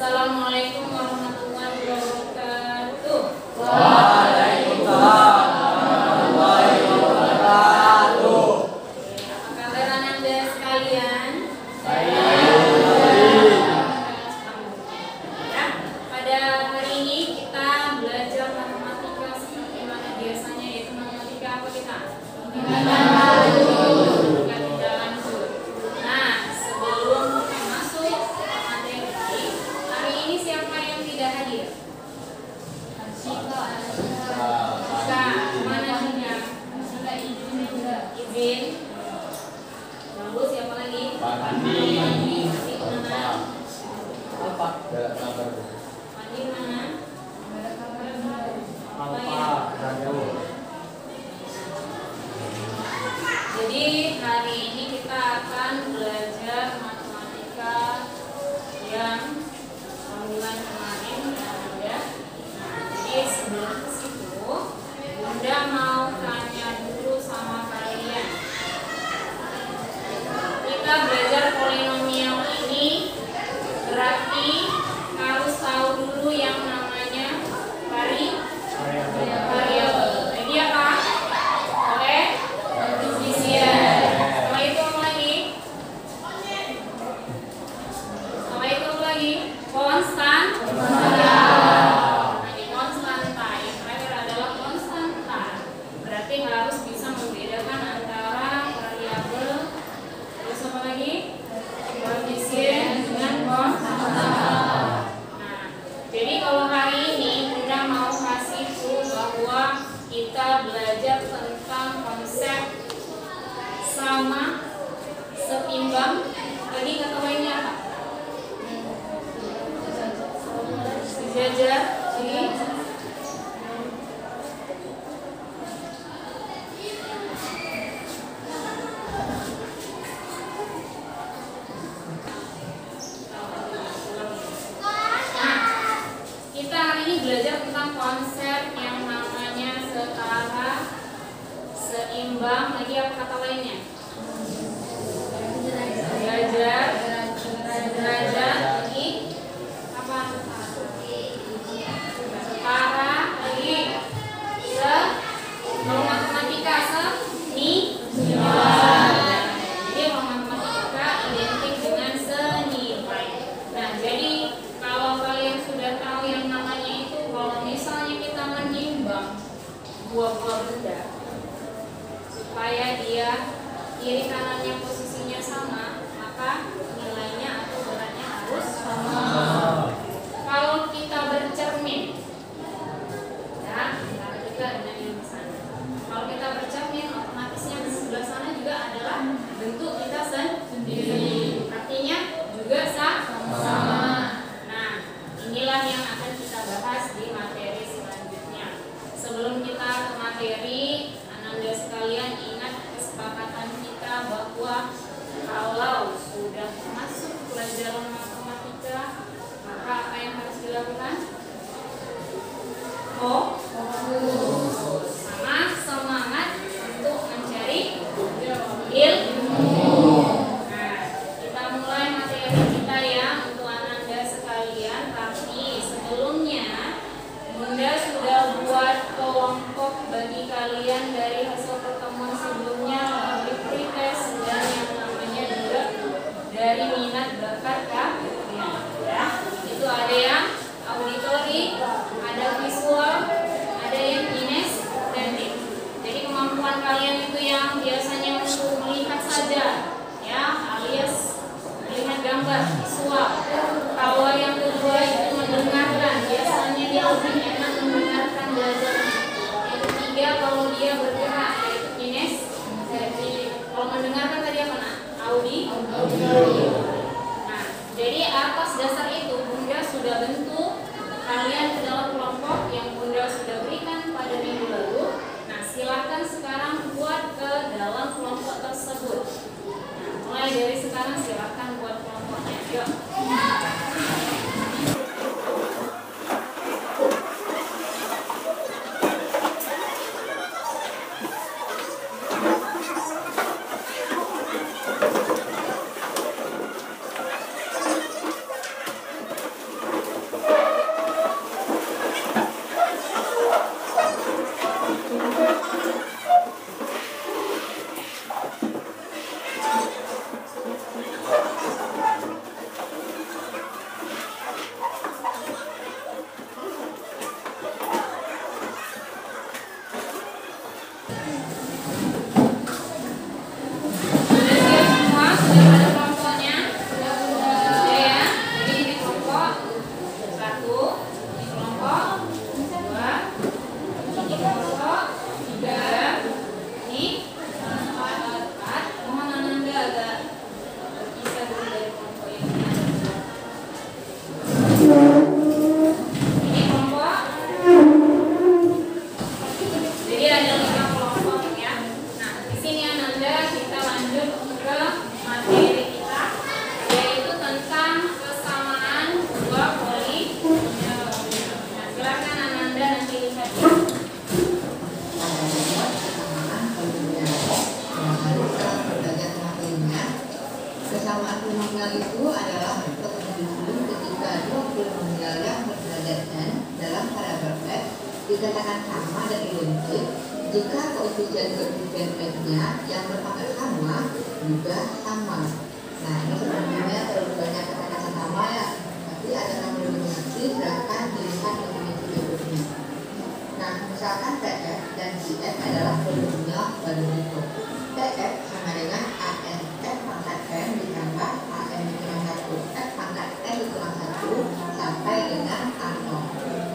Assalamualaikum warahmatullahi wabarakatuh. Waalaikumsalam warahmatullahi wabarakatuh. Apa kabar Anda sekalian? Ya, pada hari ini kita belajar matematika seperti mana biasanya, yaitu matematika apa kita? Matematika tidak lanjut. Nah, sebelum kita masuk ke materi, hari ini siapa yang tidak hadir? Mana dia? Izin. Lalu siapa lagi? Pandi mana? Apa? Ada kabar. Pandi mana? Jadi hari ini kita akan belajar matematika yang bulan kemarin yang ada. Nah, jadi sebelum ke situ, Bunda mau tanya dulu sama kalian. Kita belajar polinomial ini berarti harus tahu dulu yang namanya variabel. Jadi apa? Koefisien. Setelah itu apa lagi? Setelah itu apa lagi? Konstan. Jadi konstanta. Yang terakhir adalah konstanta. Berarti harus bisa membedakan antara variabel, terus apa lagi? Koefisien dengan konstanta. Nah, jadi kalau hari ini Bunda mau kasih tuh bahwa kita belajar tentang konsep sama, seimbang. Tadi kata lainnya apa? Sejajar. Kita hari ini belajar tentang konsep yang namanya setara, seimbang. Lagi apa kata lainnya? Sejajar, derajat, lagi apa? Setara, lagi kalau matematika senilai. Jadi kalau matematika identik dengan senilai. Nah, jadi kalau kalian sudah tahu yang namanya itu, kalau misalnya kita menimbang dua-dua benda supaya dia kiri kanannya posisinya sama, maka nilainya atau beratnya harus sama. Kalau kita bercermin, ya, kita dengan yang di sana. Kalau kita bercermin, otomatis yang di sebelah sana juga adalah bentuk kita sendiri. Artinya juga sama. Nah, inilah yang akan kita bahas di materi selanjutnya. Sebelum kita ke materi, Anda sekalian ingat kesepakatan kita bahwa kalau sudah masuk pelajaran matematika, maka apa yang harus dilakukan? Sama semangat untuk mencari ilmu. Nah, kita mulai materi kita ya untuk Anda sekalian. Tapi sebelumnya Bunda sudah buat kelompok bagi kalian dari hasil pertemuan sebelumnya, melalui pretest dan yang namanya juga dari minat bakat kalian. Ya, itu ada yang auditori, ada visual, ada yang kinestetik. Jadi kemampuan kalian itu yang biasanya untuk melihat saja, ya, alias melihat gambar visual. Kalau yang kedua itu mendengarkan, biasanya dia lebih enak mendengarkan belajarnya. Yang ketiga kalau dia bergerak, yaitu kinestetik. Kalau mendengarkan tadi apa? Audio. Nah, jadi atas dasar itu Bunda sudah bentuk kalian ke dalam kelompok yang Bunda sudah berikan pada minggu lalu. Nah, silakan sekarang buat ke dalam kelompok tersebut. Nah, mulai dari sekarang silakan buat kelompoknya. Yuk. dikatakan sama dan identik jika koefisien-koefisien X-nya yang berpangkat sama juga sama. Nah, ini sebenarnya terlalu banyak kata-kata sama ya, tapi ada nama dominasi silahkan dilihat definisi berikutnya. Nah, misalkan PF dan CF adalah polinomial pada berikut. PF sama dengan AN F pangkat N ditambah AN dikurang 1 F pangkat N dikurang 1 sampai dengan A0.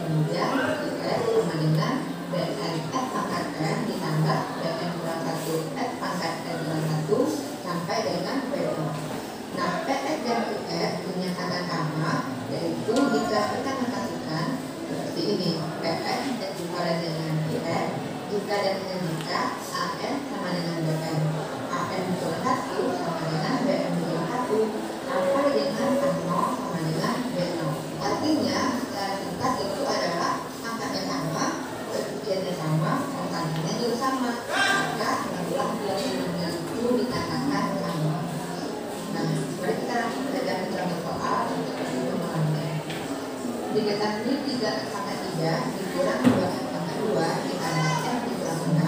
Kemudian CF sama dengan BN F pangkat N ditambah BN kurang 1 F pangkat N kurang 1 sampai dengan B0. Nah, PF dan QF dinyatakan sama, yaitu jika kita mengatakan seperti ini, PF dan dikualikan dengan QF, jika dan dengan jika AN sama dengan BN, AN dikurang 1 sama dengan BN dikurang 1 sampai dengan A0 sama dengan B0. Artinya, secara singkat itu adalah angkanya sama, koefisiennya sama, konstannya juga sama, maka mengulang binomial itu dikatakan sama. Nah, mari kita langsung belajar contoh soal untuk pemahaman. Diketahui 3 pangkat 3 dikurang 2 pangkat 2 ditambah F dikurang 6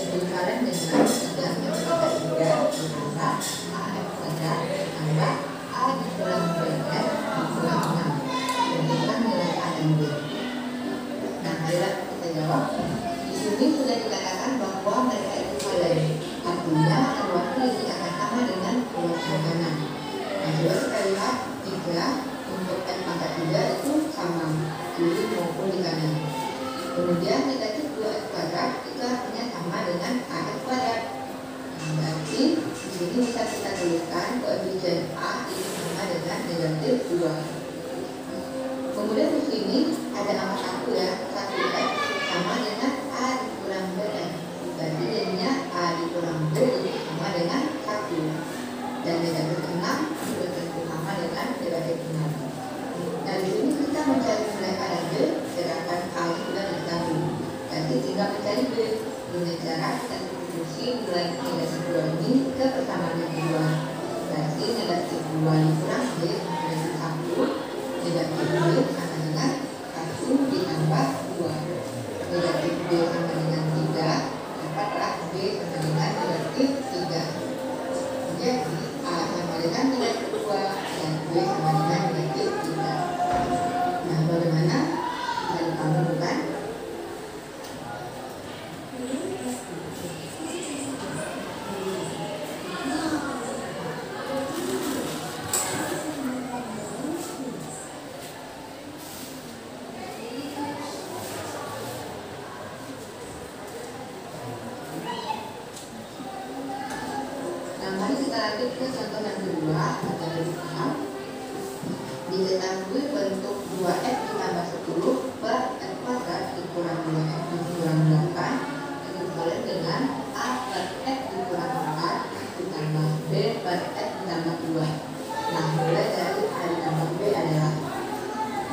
dikualikan dengan 3 pangkat 3 ditambah AF kuadrat ditambah A dikurang BF dikurang 6. Tentukan nilai A dan B. Nah, marilah kita jawab. Di sini sudah dikatakan bahwa mereka ekuivalen, artinya kedua ini akan sama dengan keluarga kanan. Nah, coba kita lihat 3 untuk N pangkat 3 itu sama kiri maupun di kanan. Kemudian negatif 2F kuadrat itu artinya sama dengan AF kuadrat. Nah, berarti di sini bisa kita tuliskan koefisien A itu sama dengan negatif 2. Kemudian di sini ada angka 1 ya, 1F sama dengan A dikurang BN. Berarti jadinya A dikurang B itu sama dengan 1. Dan negatif 6 juga tentu sama dengan negatif 6. Nah, di sini kita mencari nilai A dan B, sedangkan A sudah diketahui. Jadi tinggal mencari B dengan cara kita substitusi nilai negatif 2 ini ke persamaan yang kedua. Berarti negatif 2 dikurang B negatif 1. Negatif B sama dengan 1 ditambah 2. Negatif B sama dengan 3. Dapatlah B sama dengan negatif 3. Jadi A sama dengan negatif 2 dan B sama dengan negatif 3. Nah, bagaimana? Dari kamu bukan? Lanjut ke contoh yang kedua agar lebih paham. Diketahui bentuk 2F ditambah 10 per F kuadrat dikurang 2F dikurang 8 dikualikan dengan A per F dikurang 4 ditambah B per F ditambah 2. Nah, mulai dari A ditambah B adalah.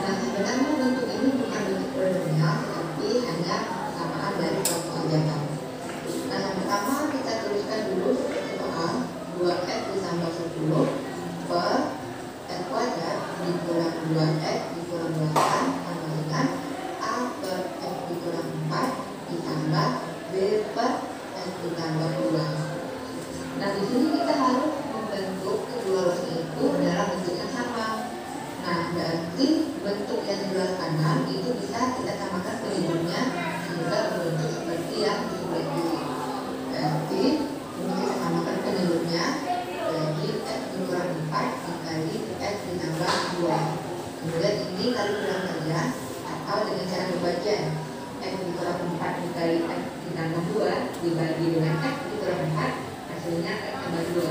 Nah, sebenarnya bentuk ini bukan bentuk polinomial, tetapi hanya persamaan dari kelompok ajakan. Nah, yang pertama kita tuliskan dulu soal 2F ditambah 10 per F kuadrat dikurang 2F dikurang 8 sama dengan A per F dikurang 4 ditambah B per F ditambah 2. Nah, di sini kita harus membentuk kedua losnya itu dalam bentuk yang sama. Nah, berarti bentuk yang di sebelah kanan itu bisa kita samakan penyebutnya sehingga berbentuk seperti yang di sebelah kiri. Berarti ini kita samakan penyebutnya jadi F dikurang 4 dikali F ditambah 2. Kemudian ini kali ulang saja atau dengan cara pembagian F dikurang 4 dikali F ditambah 2 dibagi dengan F dikurang 4 hasilnya F tambah 2.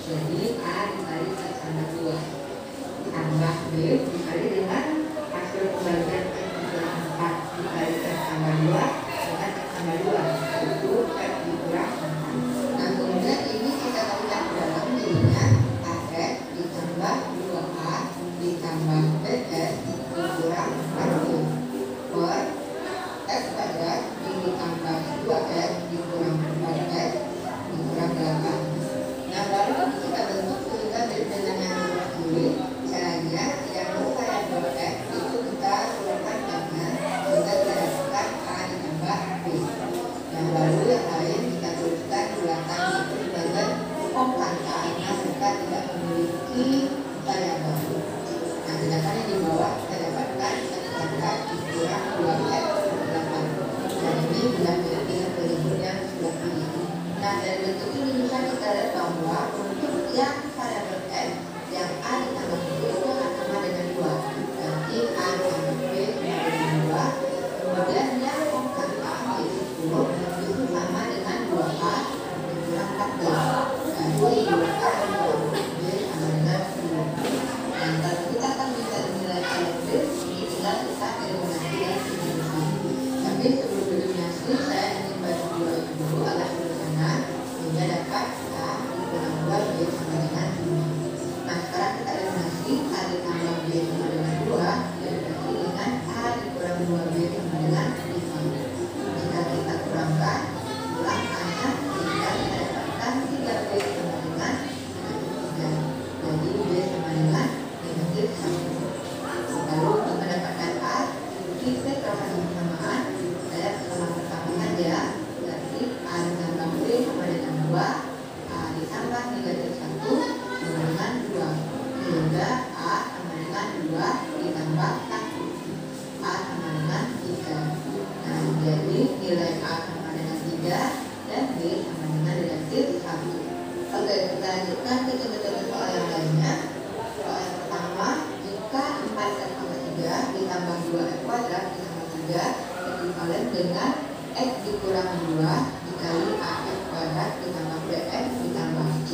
Jadi A dikali F tambah 2 tambah B dikali dengan hasil pembagian F dikurang 4 dikali F tambah 2 dengan F tambah 2 itu F dikurang 4. Nah, kemudian ini kita taruhkan ke dalam jadinya AF ditambah 2A ditambah BS dikurang 4B per F kuadrat ditambah 2S dikurang 4S dikurang 8. Nah, lalu kita bentuk sehingga dari dengan yang kiri caranya yang 3 ditambah 2F kuadrat ditambah 3 ekivalen dengan X dikurang 2 dikali AF kuadrat ditambah BF ditambah J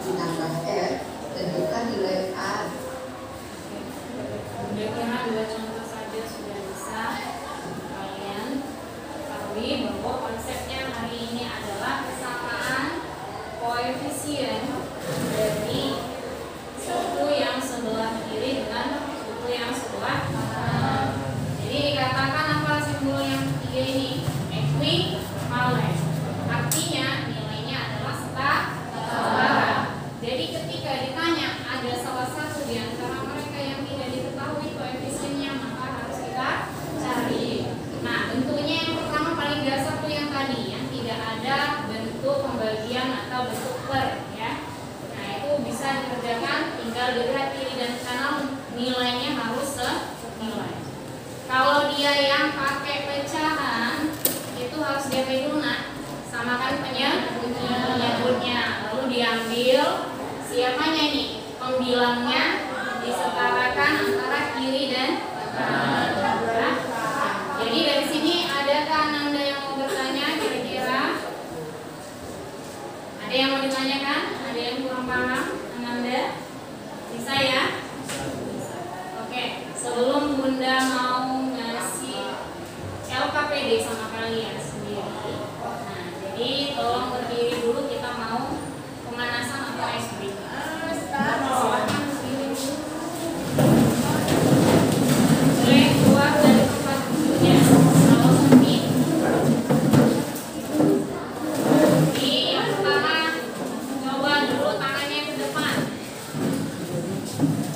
ditambah R. Tentukan nilai A. Kira-kira 2 contoh saja sudah bisa kalian ketahui bahwa konsepnya hari ini adalah kesamaan koefisien dari suku yang sebelah kiri dengan suku yang sebelah kanan. Jadi dikatakan apa simbol yang ketiga ini? Ekuivalen. Artinya nilainya adalah setara. Jadi ketika ditanya ada salah satu di antara mereka yang tidak diketahui koefisiennya, maka harus kita cari. Nah, bentuknya yang pertama paling dasar tuh yang tadi, yang tidak ada bentuk pembagian atau bentuk per, ya. Nah, itu bisa dikerjakan, tinggal dilihat kiri dan kanan nilainya harus senilai. Kalau dia yang pakai pecahan, itu harus diapain dulu, nak? Samakan penyebutnya, lalu diambil siapanya nih? Pembilangnya disetarakan antara kiri dan kanan. Nah, jadi dari sini adakah Ananda yang mau bertanya kira-kira? Ada yang mau ditanyakan? Ada yang kurang paham? Ananda? Bisa ya? Oke, sebelum Bunda mau ngasih LKPD sama kalian sendiri. Nah, jadi tolong berdiri dulu, kita mau pemanasan atau ice break. Silakan berdiri dulu. Boleh keluar dari tempat duduknya kalau sempit. Jadi yang pertama coba dulu tangannya ke depan.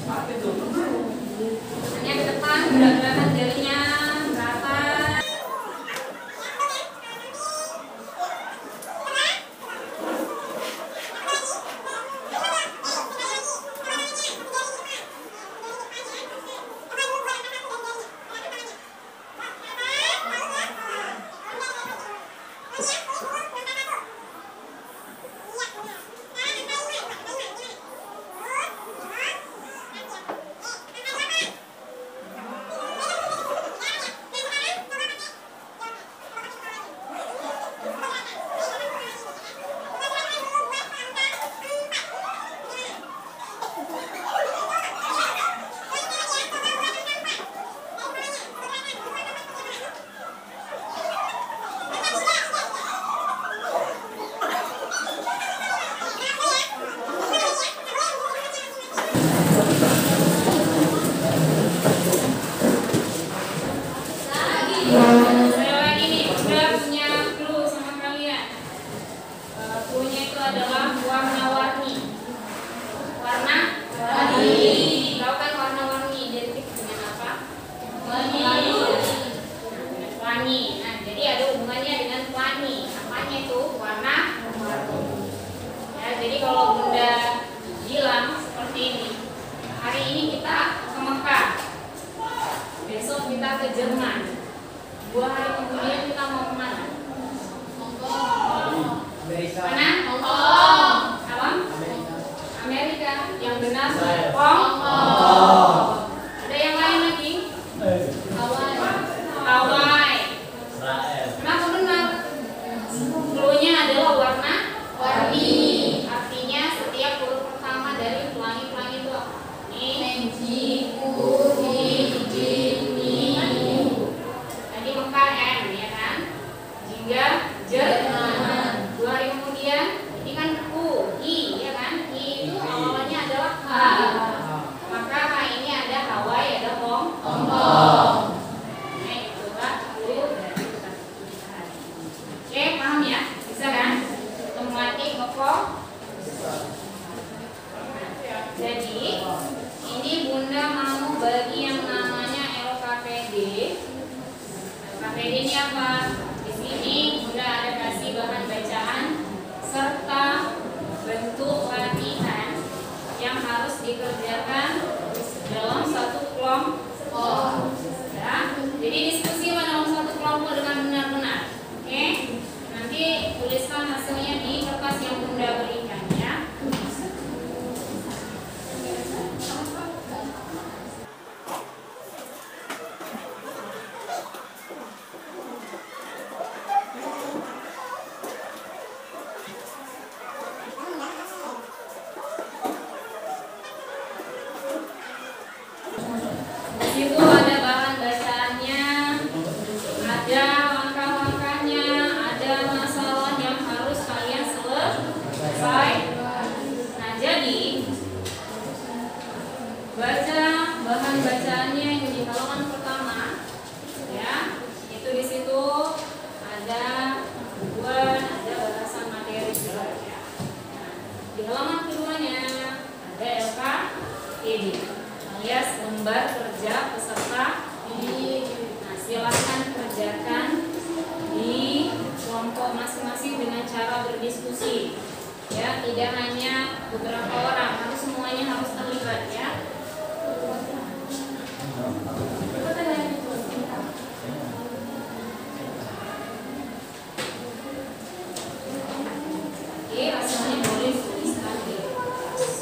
Tangannya ke depan, gerak-gerakan jarinya ke atas. Saya lagi nih, udah punya clue sama kalian. Clue-nya itu adalah warna-warni. Warna-warni. Tahu kan warna-warni identik dengan apa? Pelangi. Nah, jadi ada hubungannya dengan pelangi. Apanya itu? Warna-warni. Ya, jadi kalau Bunda bilang seperti ini, hari ini kita ke Mekah, besok kita ke Jerman. 2 hari kemudian kita mau kemana? Amerika. Mana? Hongkong. Apa? Amerika. Amerika. Yang benar Israel. Hongkong. Ada yang lain lagi? Hawaii. Israel. Kenapa benar? Clue-nya adalah warna-warni. Artinya setiap huruf pertama dari pelangi-pelangi itu apa? Tadi Mekah M, ya kan? Jingga Jerman. 2 hari kemudian ini kan U, I, ya kan? I itu awalannya adalah H. Maka H ini ada Hawaii, ada Hongkong. Nah, itu Kak, clue dari kita. Oke, paham ya? Bisa kan? Otomatis ngepok. Jadi ini Bunda mau bagi yang namanya LKPD. LKPD ini apa? Di sini Bunda ada kasih bahan bacaan serta bentuk latihan yang harus dikerjakan dalam satu kelompok. Ya. Jadi diskusilah dalam satu kelompok dengan benar-benar. Oke? Nanti tuliskan hasilnya di kertas yang Bunda berikan ya. kepada peserta didik. Nah, silakan kerjakan di kelompok masing-masing dengan cara berdiskusi. Ya, tidak hanya beberapa orang, harus semuanya harus terlibat ya. Oke, hasilnya boleh tuliskan di kertas.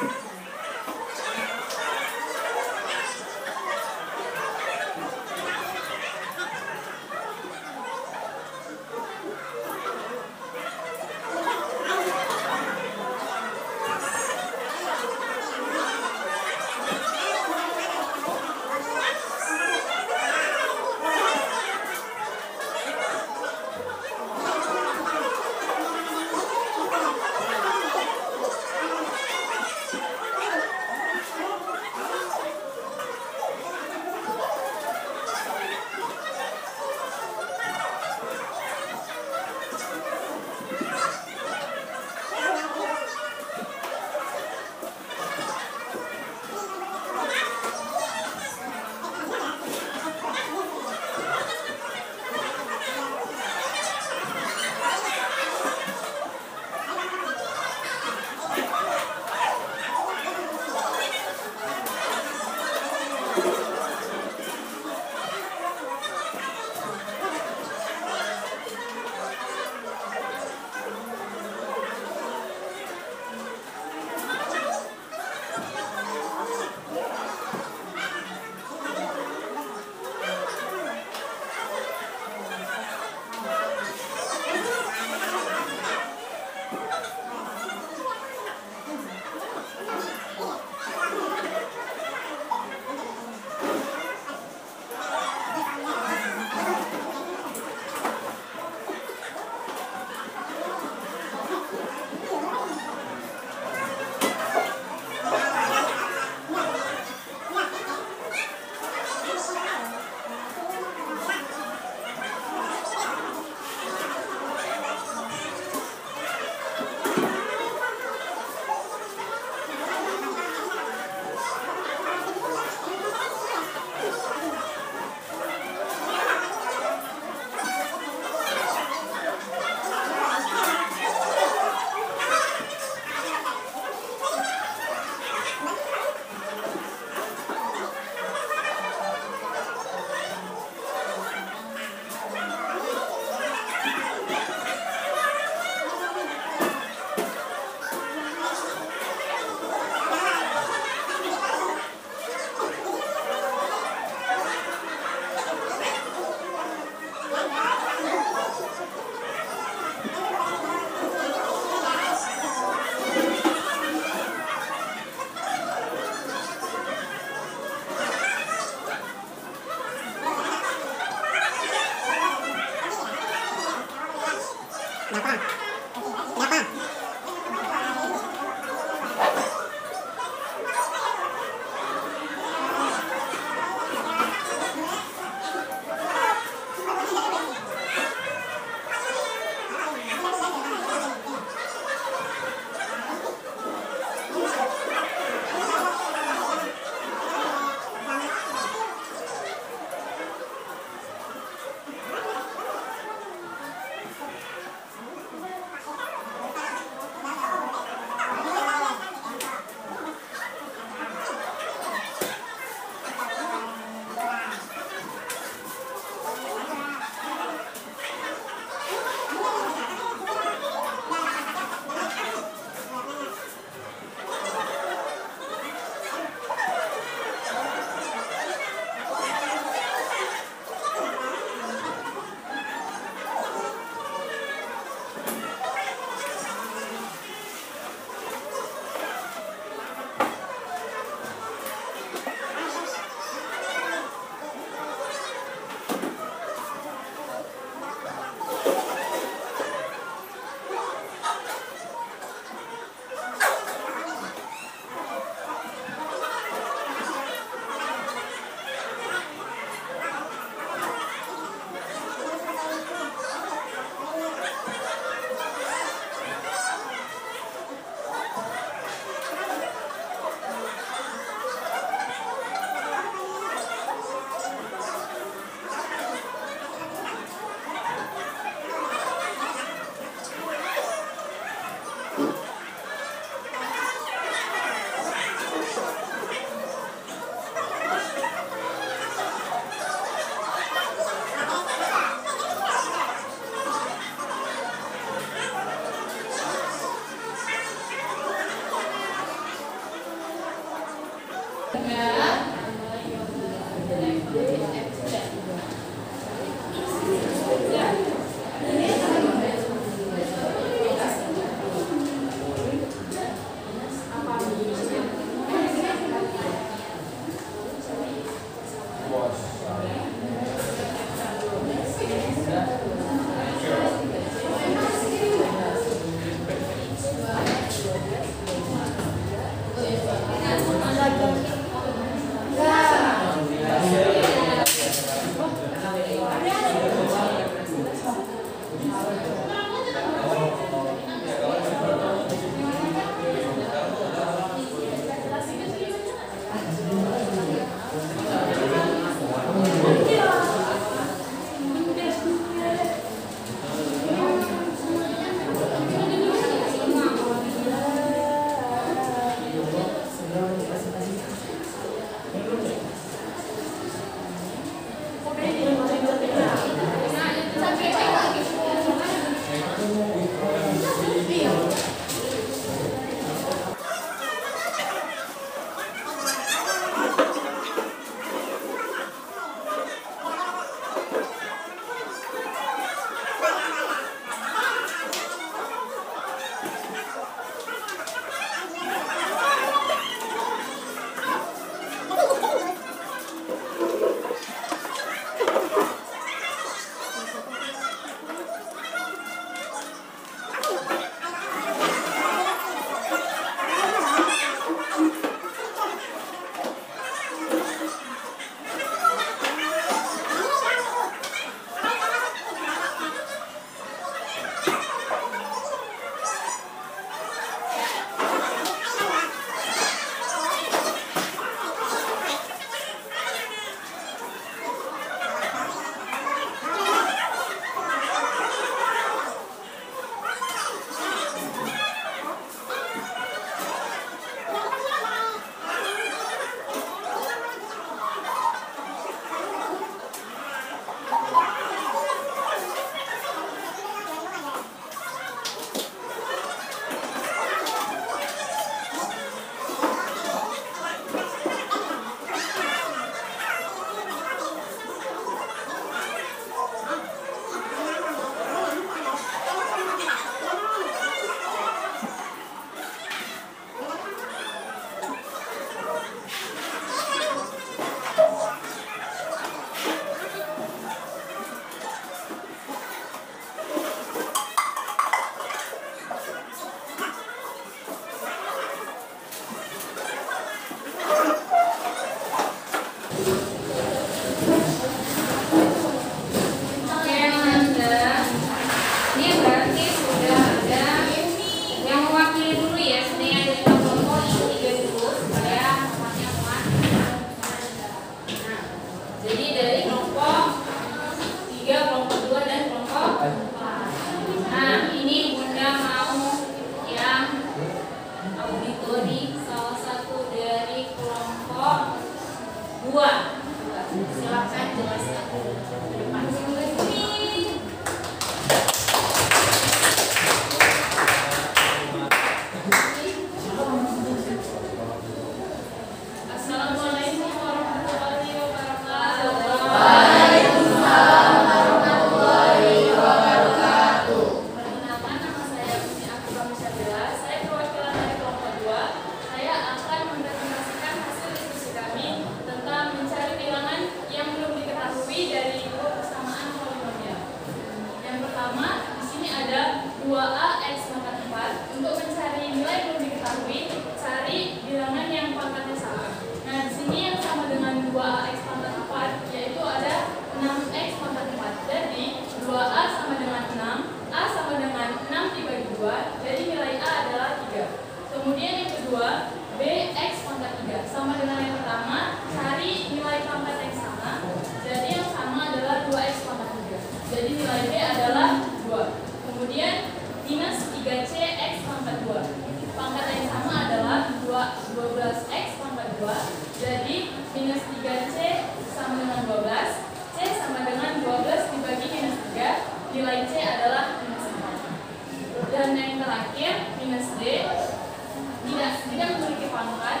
tidak memiliki pangkat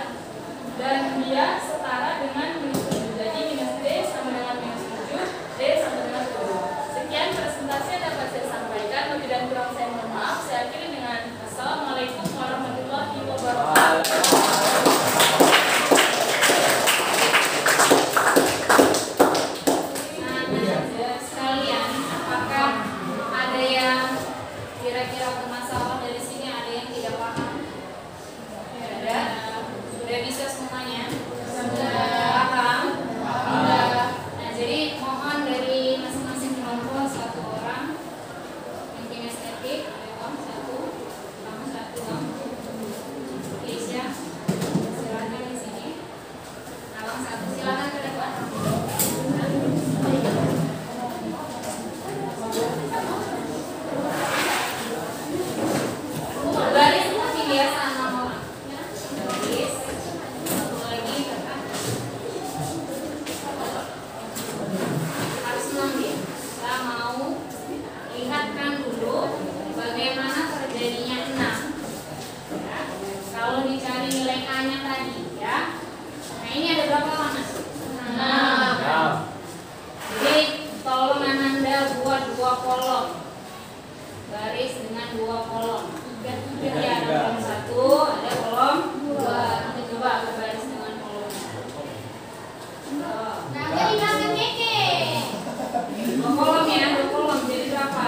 dan dia Indonesia semuanya? Paham? Nah, jadi mohon dari masing-masing kelompok satu orang yang kinestetik. Ayo Om, satu. Kamu satu Om. Keisha, silakan di sini. Abang satu, silakan ke depan. Baris seperti biasa 6 orang. Baris. Satu lagi kakak. Harus 6 dia. Kita mau lihatkan dulu bagaimana terjadinya 6. Ya. Kalau dicari nilai A-nya tadi ya. Nah, ini ada berapa warna? 6. Jadi tolong Ananda buat 2 kolom. Baris dengan 2 kolom. Jadi ada kolom 1, ada kolom 2. Kita coba aku baris dengan kolom. Nah, jadi belakang keke. 2 kolom ya, 2 kolom. Jadi berapa?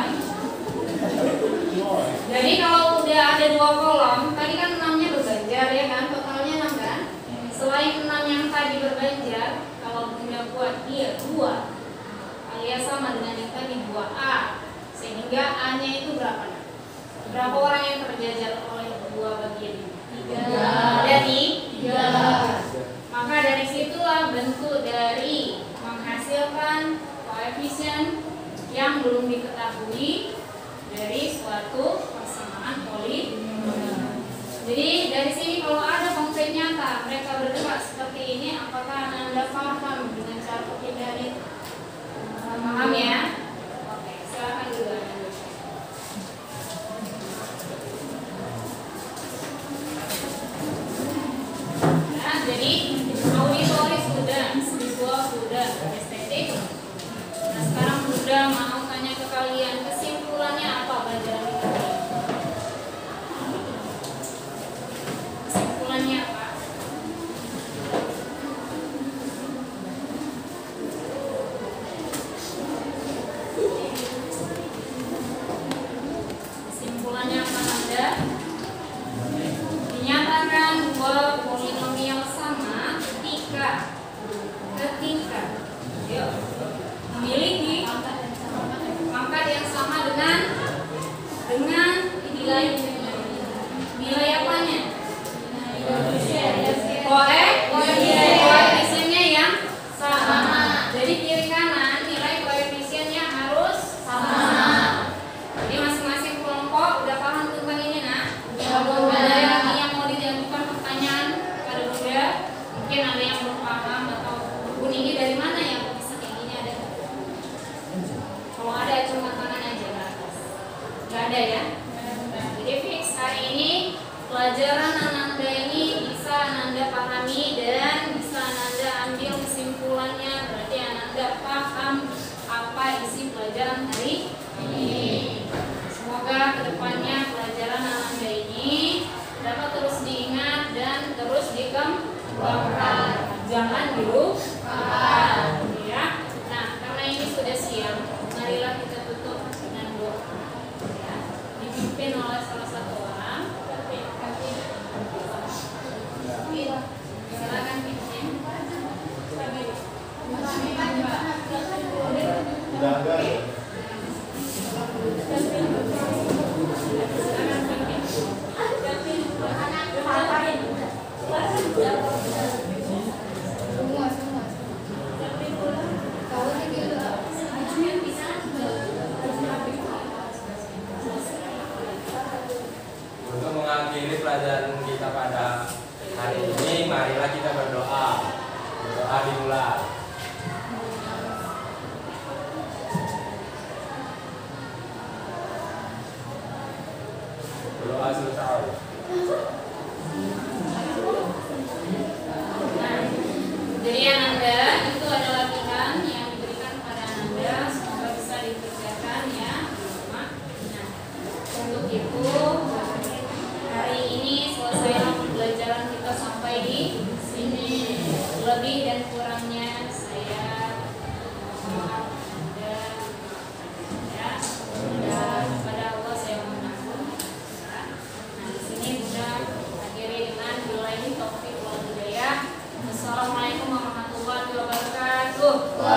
Jadi kalau udah ada 2 kolom, tadi kan 6-nya berbanjar ya kan, totalnya 6 kan. Selain 6 yang tadi berbanjar, kalau Bunda buat dia 2 alias sama dengan yang tadi 2A, sehingga A-nya itu berapa? Berapa orang yang terjajar oleh 2 bagian ini? 3. Jadi 3. Maka dari situlah bentuk dari menghasilkan koefisien yang belum diketahui dari suatu persamaan polinomial. Jadi dari sini kalau ada konkret nyata mereka berdebat seperti ini, apakah Anda paham dengan cara perpindahan itu? Paham ya? Oke, silakan dulu Anda. Nah, jadi auditori sudah, visual sudah, estetik. Nah, sekarang sudah mau tanya ke kalian, kesimpulannya apa pelajaran kita? Kesimpulannya apa? Kesimpulannya apa Anda? Dinyatakan bahwa polinomial sama ketika yuk, memiliki pangkat yang sama dengan nilai apanya? Koefisiennya yang sama. Jadi kiri kanan nilai koefisiennya harus sama. Jadi masing-masing kelompok udah paham tentang ini nah. Ada yang mau diajukan pertanyaan kepada Bunda? Mungkin ada yang belum paham atau buku ini dari mana ya? Kok bisa kayak gini ada? Kalau ada cuma tangan aja ke atas. Gak ada ya? Jadi fix hari ini pelajaran Ananda ini bisa Ananda pahami dan bisa Ananda ambil kesimpulannya. Berarti Ananda paham apa isi pelajaran hari ini. Semoga kedepannya pelajaran Ananda ini dapat terus diingat dan terus dikembangkan. Jangan dilupakan, ya. Nah, karena ini sudah siang, marilah kita tutup dengan doa. Ya. Dipimpin oleh salah satu orang. Silakan pimpin. Untuk mengakhiri pelajaran kita pada hari ini, marilah kita berdoa. Berdoa dimulai. Berdoa selesai. Jadi Ananda itu ada latihan yang diberikan kepada Ananda, semoga bisa dikerjakan ya di rumah. Nah, untuk itu hari ini selesailah pembelajaran kita sampai di sini. Lebih dan kurangnya saya mohon maaf Anda ya. Dan kepada Allah saya mohon ampun. Nah, di sini sudah akhiri dengan billahi taufiq wal hidayah. wabarakatuh.